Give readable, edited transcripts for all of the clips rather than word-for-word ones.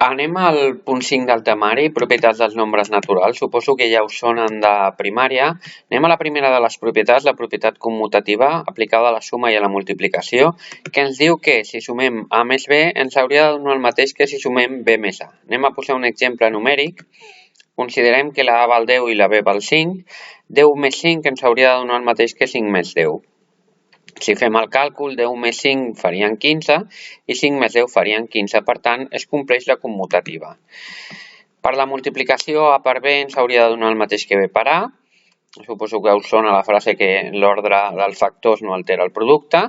Anem al punt 5 del temari, propietats dels nombres naturals. Suposo que ja us sonen de primària. Anem a la primera de les propietats, la propietat commutativa, aplicada a la suma i a la multiplicació, que ens diu que si sumem A més B ens hauria de donar el mateix que si sumem B més A. Anem a posar un exemple numèric. Considerem que la A val 10 i la B val 5. 10 més 5 ens hauria de donar el mateix que 5 més 10. Si fem el càlcul, 10 més 5 farien 15 i 5 més 10 farien 15. Per tant, es compleix la commutativa. Per la multiplicació, A per B ens hauria de donar el mateix que B per A. Suposo que us sona la frase que l'ordre dels factors no altera el producte.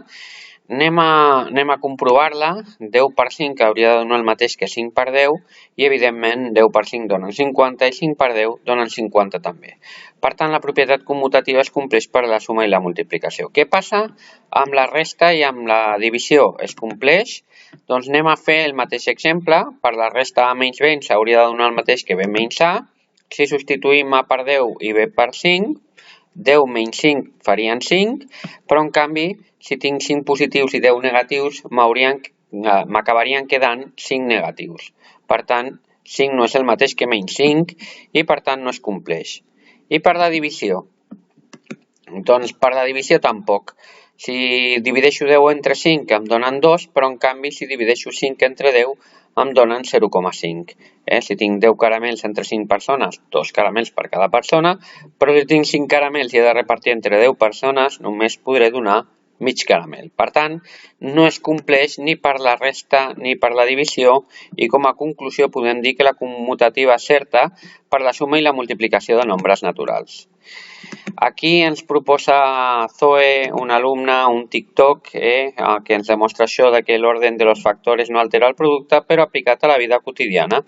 Anem a comprovar-la. 10 per 5 hauria de donar el mateix que 5 per 10 i, evidentment, 10 per 5 donen 50 i 5 per 10 donen 50 també. Per tant, la propietat commutativa es compleix per la suma i la multiplicació. Què passa amb la resta i amb la divisió? Es compleix? Doncs anem a fer el mateix exemple. Per la resta A menys B ens hauria de donar el mateix que B menys A. Si substituïm A per 10 i B per 5, 10 menys 5 farien 5, però en canvi, si tinc 5 positius i 10 negatius, m'acabarien quedant 5 negatius. Per tant, 5 no és el mateix que menys 5 i per tant no es compleix. I per la divisió? Doncs per la divisió tampoc. Si divideixo 10 entre 5 em donen 2, però en canvi si divideixo 5 entre 10 em donen 0,5. Si tinc 10 caramels entre 5 persones, 2 caramels per cada persona, però si tinc 5 caramels i he de repartir entre 10 persones, només podré donar mig caramel. Per tant, no es compleix ni per la resta ni per la divisió i com a conclusió podem dir que la commutativa és certa per la suma i la multiplicació de nombres naturals. Aquí ens proposa Zoe, un alumne, un TikTok, que ens demostra això de que l'orden de los factores no altera el producte, però aplicat a la vida quotidiana.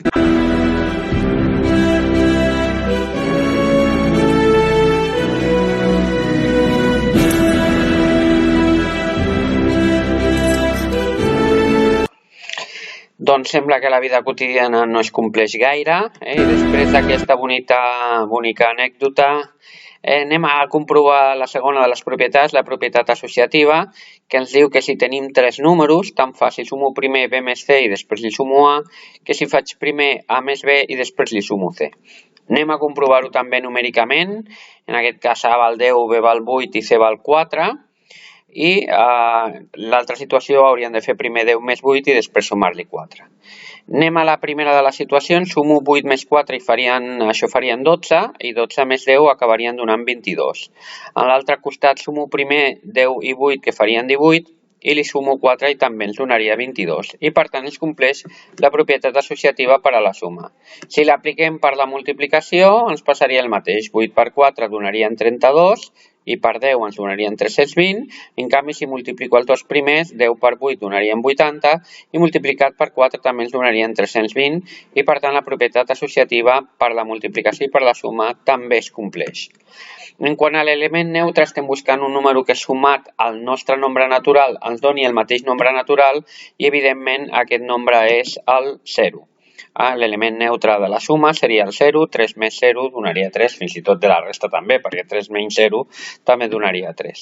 Doncs sembla que la vida quotidiana no es compleix gaire. I després d'aquesta bonica anècdota, anem a comprovar la segona de les propietats, la propietat associativa, que ens diu que si tenim 3 números, tant fa si sumo primer B més C i després li sumo A, que si faig primer A més B i després li sumo C. Anem a comprovar-ho també numèricament. En aquest cas A val 10, B val 8 i C val 4. I l'altra situació hauríem de fer primer 10 més 8 i després sumar-li 4. Anem a la primera de les situacions, sumo 8 més 4 i això farien 12 i 12 més 10 acabarien donant 22. A l'altre costat sumo primer 10 i 8 que farien 18 i li sumo 4 i també ens donaria 22 i per tant es compleix la propietat associativa per a la suma. Si l'apliquem per la multiplicació ens passaria el mateix, 8 per 4 donarien 32 i per 10 ens donarien 320, en canvi si multiplico els dos primers, 10 per 8 donarien 80 i multiplicat per 4 també ens donarien 320 i per tant la propietat associativa per la multiplicació i per la suma també es compleix. En quant a l'element neutre estem buscant un número que sumat al nostre nombre natural ens doni el mateix nombre natural i evidentment aquest nombre és el 0. L'element neutre de la suma seria el 0, 3 més 0 donaria 3, fins i tot de la resta també, perquè 3 menys 0 també donaria 3.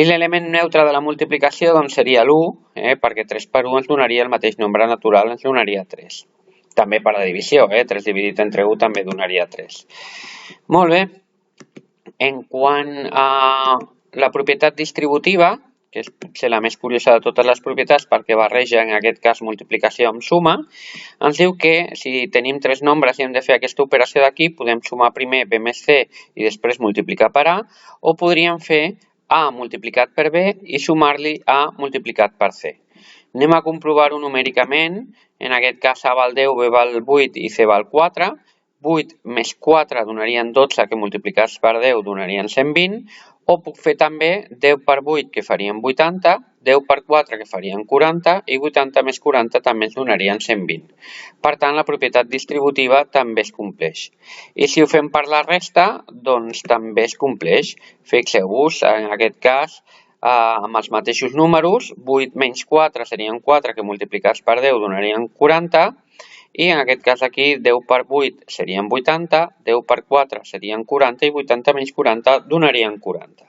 I l'element neutre de la multiplicació doncs, seria l'1, perquè 3 per 1 ens donaria el mateix nombre natural, ens donaria 3. També per la divisió, 3 dividit entre 1 també donaria 3. Molt bé. En quant a la propietat distributiva, que és potser la més curiosa de totes les propietats perquè barreja en aquest cas multiplicació amb suma, ens diu que si tenim 3 nombres i hem de fer aquesta operació d'aquí, podem sumar primer B més C i després multiplicar per A, o podríem fer A multiplicat per B i sumar-li A multiplicat per C. Anem a comprovar-ho numèricament, en aquest cas A val 10, B val 8 i C val 4, 8 més 4 donarien 12, que multiplicats per 10 donarien 120, o puc fer també 10 per 8, que farien 80, 10 per 4, que farien 40, i 80 més 40 també ens donarien 120. Per tant, la propietat distributiva també es compleix. I si ho fem per la resta, doncs també es compleix. Fixeu-vos, en aquest cas, amb els mateixos números, 8 menys 4 serien 4, que multiplicats per 10 donarien 40, i en aquest cas aquí 10 per 8 serien 80, 10 per 4 serien 40 i 80 menys 40 donarien 40.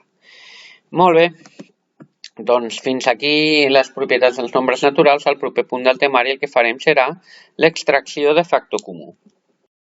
Molt bé. Doncs fins aquí les propietats dels nombres naturals. Al proper punt del temari el que farem serà l'extracció de factor comú.